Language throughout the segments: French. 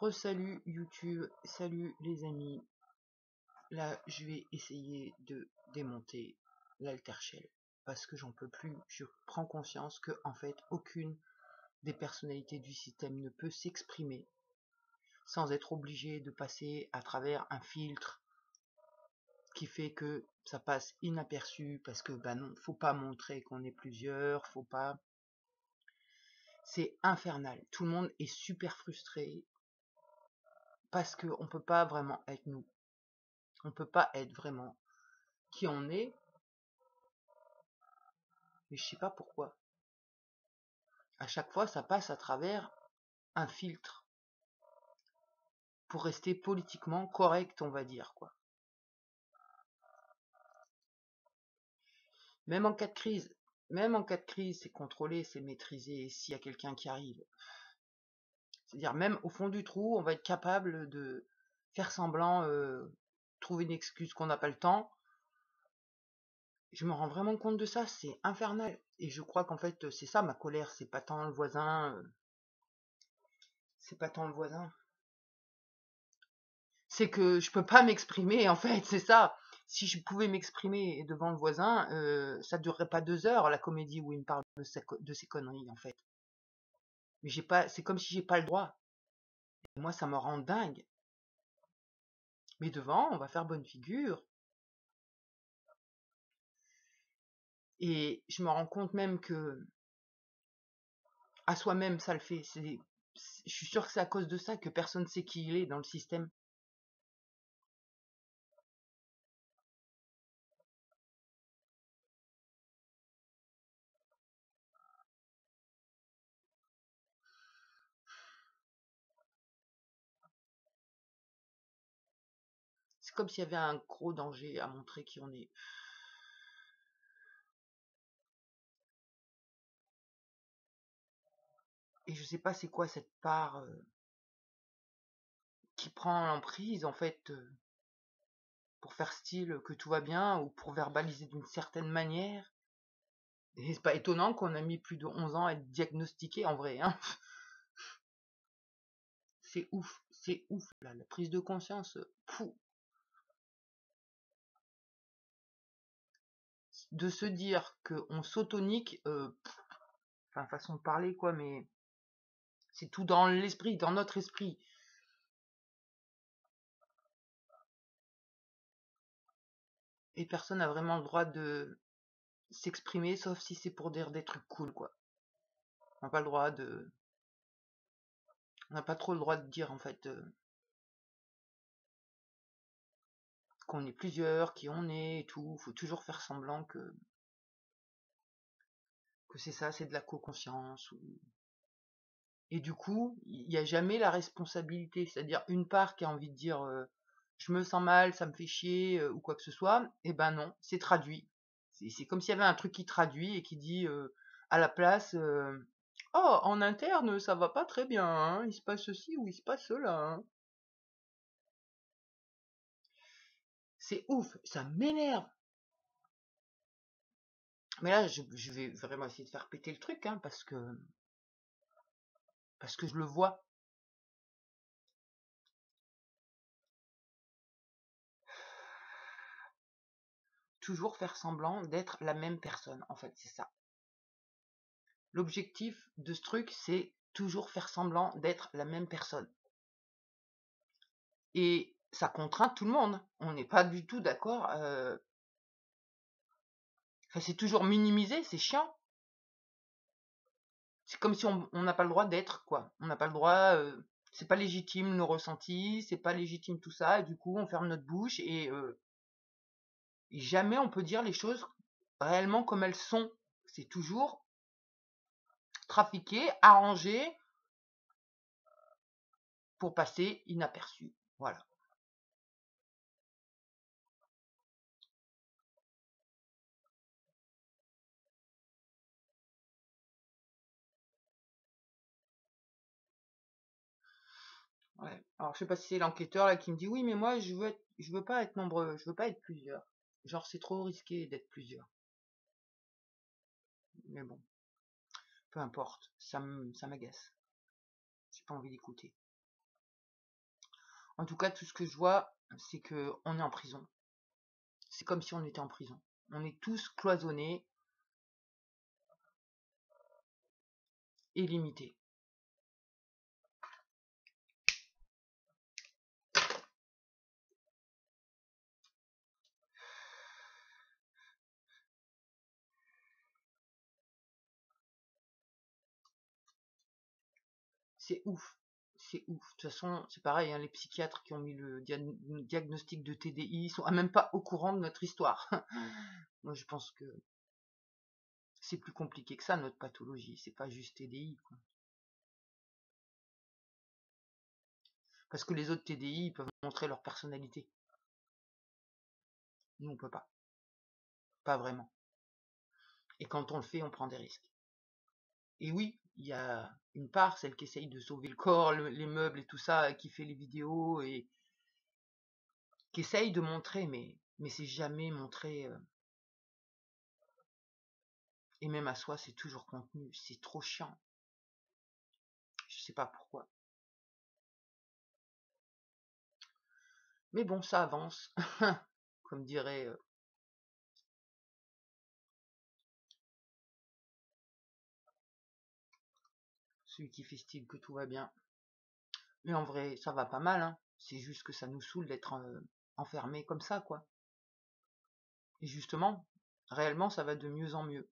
Re-salut YouTube, salut les amis. Là, je vais essayer de démonter l'Altershell parce que j'en peux plus. Je prends conscience que en fait, aucune des personnalités du système ne peut s'exprimer sans être obligé de passer à travers un filtre qui fait que ça passe inaperçu parce que non, faut pas montrer qu'on est plusieurs, faut pas. C'est infernal. Tout le monde est super frustré parce qu'on peut pas vraiment être nous. On peut pas être vraiment qui on est, mais je sais pas pourquoi. À chaque fois, ça passe à travers un filtre pour rester politiquement correct, on va dire, quoi. Même en cas de crise, c'est contrôlé, c'est maîtrisé s'il y a quelqu'un qui arrive. C'est-à-dire, même au fond du trou, on va être capable de faire semblant, trouver une excuse qu'on n'a pas le temps. Je me rends vraiment compte de ça, c'est infernal. Et je crois qu'en fait, c'est ça ma colère, c'est pas tant le voisin, c'est que je peux pas m'exprimer, en fait, c'est ça. Si je pouvais m'exprimer devant le voisin, ça durerait pas 2 heures, la comédie où il me parle de ses conneries, en fait. Mais j'ai pas, c'est comme si j'ai pas le droit. Et moi, ça me rend dingue. Mais devant, on va faire bonne figure. Et je me rends compte même que, à soi-même, ça le fait. Je suis sûr que c'est à cause de ça que personne sait qui il est dans le système. C'est comme s'il y avait un gros danger à montrer qui on est. Et je sais pas c'est quoi cette part qui prend l'emprise, en fait, pour faire style que tout va bien ou pour verbaliser d'une certaine manière. Et c'est pas étonnant qu'on a mis plus de 11 ans à être diagnostiqué en vrai, hein. C'est ouf, là, la prise de conscience, fou. De se dire qu'on s'autonique, enfin façon de parler quoi, mais c'est tout dans l'esprit, dans notre esprit. Et personne n'a vraiment le droit de s'exprimer, sauf si c'est pour dire des trucs cool, quoi. On n'a pas le droit de... On n'a pas trop le droit de dire, en fait, qu'on est plusieurs, qui on est et tout. Faut toujours faire semblant que c'est ça, c'est de la co-conscience. Et du coup, il n'y a jamais la responsabilité. C'est-à-dire une part qui a envie de dire je me sens mal, ça me fait chier, ou quoi que ce soit. Et ben non, c'est traduit. C'est comme s'il y avait un truc qui traduit et qui dit à la place oh, en interne, ça va pas très bien, hein, il se passe ceci ou il se passe cela, hein. C'est ouf, ça m'énerve. Mais là, je vais vraiment essayer de faire péter le truc, hein, parce que je le vois. Toujours faire semblant d'être la même personne, en fait, c'est ça. L'objectif de ce truc, c'est toujours faire semblant d'être la même personne. Et ça contraint tout le monde. On n'est pas du tout d'accord. Enfin, c'est toujours minimisé, c'est chiant. C'est comme si on n'a pas le droit d'être, quoi. On n'a pas le droit. C'est pas légitime nos ressentis, c'est pas légitime tout ça. Et du coup, on ferme notre bouche et jamais on peut dire les choses réellement comme elles sont. C'est toujours trafiqué, arrangé pour passer inaperçu. Voilà. Ouais. Alors je sais pas si c'est l'enquêteur là qui me dit oui mais moi je veux pas être nombreux, je veux pas être plusieurs. Genre c'est trop risqué d'être plusieurs. Mais bon, peu importe, ça m'agace. J'ai pas envie d'écouter. En tout cas, tout ce que je vois, c'est que on est en prison. C'est comme si on était en prison. On est tous cloisonnés et limités. C'est ouf. C'est ouf. De toute façon, c'est pareil, hein, les psychiatres qui ont mis le diagnostic de TDI sont même pas au courant de notre histoire. Moi, je pense que c'est plus compliqué que ça, notre pathologie. C'est pas juste TDI, quoi. Parce que les autres TDI peuvent montrer leur personnalité. Nous, on peut pas. Pas vraiment. Et quand on le fait, on prend des risques. Et oui, il y a une part, celle qui essaye de sauver le corps, les meubles et tout ça, qui fait les vidéos et qui essaye de montrer, mais c'est jamais montré. Et même à soi, c'est toujours contenu. C'est trop chiant. Je sais pas pourquoi. Mais bon, ça avance. Comme dirait celui qui fait style que tout va bien. Mais en vrai, ça va pas mal, hein. C'est juste que ça nous saoule d'être enfermés comme ça, quoi. Et justement, réellement, ça va de mieux en mieux.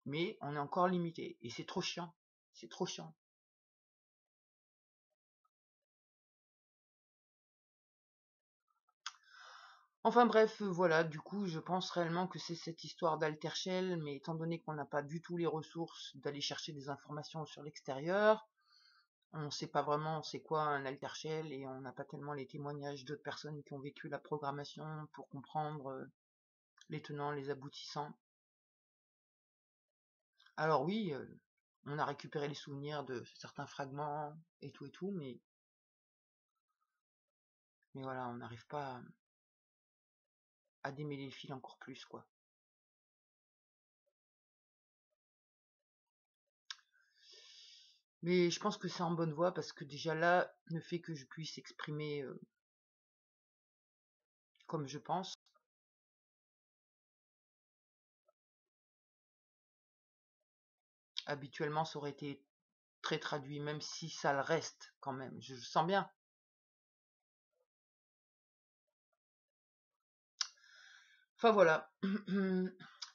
Mais on est encore limité. Et c'est trop chiant. C'est trop chiant. Enfin bref, voilà, du coup, je pense réellement que c'est cette histoire d'Altershell, mais étant donné qu'on n'a pas du tout les ressources d'aller chercher des informations sur l'extérieur, on ne sait pas vraiment c'est quoi un Altershell et on n'a pas tellement les témoignages d'autres personnes qui ont vécu la programmation pour comprendre les tenants, les aboutissants. Alors oui, on a récupéré les souvenirs de certains fragments et tout, mais voilà, on n'arrive pas à démêler le fil encore plus, quoi. Mais je pense que c'est en bonne voie parce que déjà là, le fait que je puisse exprimer comme je pense, habituellement ça aurait été très traduit, même si ça le reste quand même. Je le sens bien. Enfin voilà,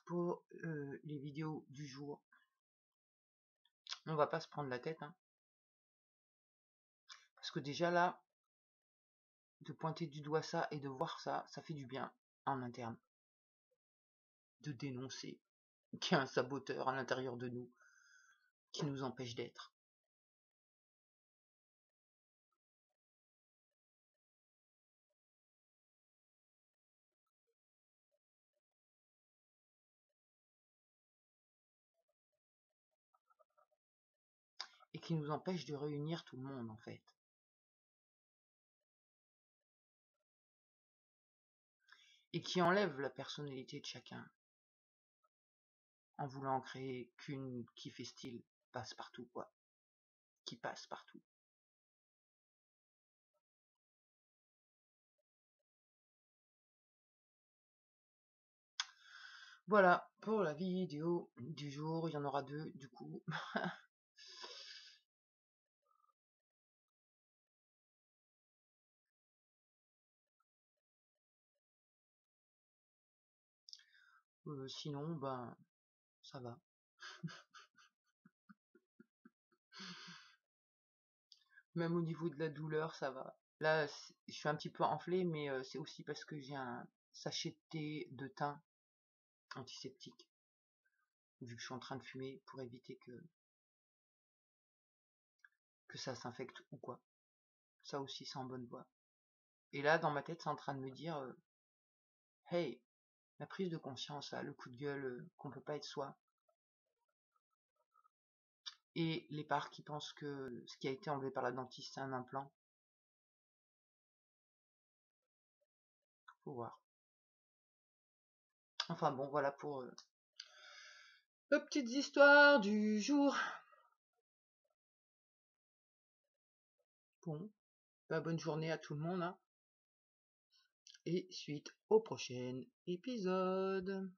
pour les vidéos du jour, on va pas se prendre la tête, hein, parce que déjà là, de pointer du doigt ça et de voir ça, ça fait du bien en interne. De dénoncer qu'il y a un saboteur à l'intérieur de nous qui nous empêche d'être. Et qui nous empêche de réunir tout le monde en fait. Et qui enlève la personnalité de chacun en voulant créer qu'une qui fait style passe partout, quoi. Qui passe partout. Voilà pour la vidéo du jour. Il y en aura deux du coup. Sinon, ben, ça va. Même au niveau de la douleur, ça va. Là, je suis un petit peu enflé, mais c'est aussi parce que j'ai un sachet de thé de thym antiseptique. Vu que je suis en train de fumer pour éviter que ça s'infecte ou quoi. Ça aussi, c'est en bonne voie. Et là, dans ma tête, c'est en train de me dire hey, la prise de conscience, là, le coup de gueule, qu'on peut pas être soi. Et les parts qui pensent que ce qui a été enlevé par la dentiste, c'est un implant. Faut voir. Enfin bon, voilà pour les petites histoires du jour. Bon. Bah, bonne journée à tout le monde, hein, et suite au prochain épisode.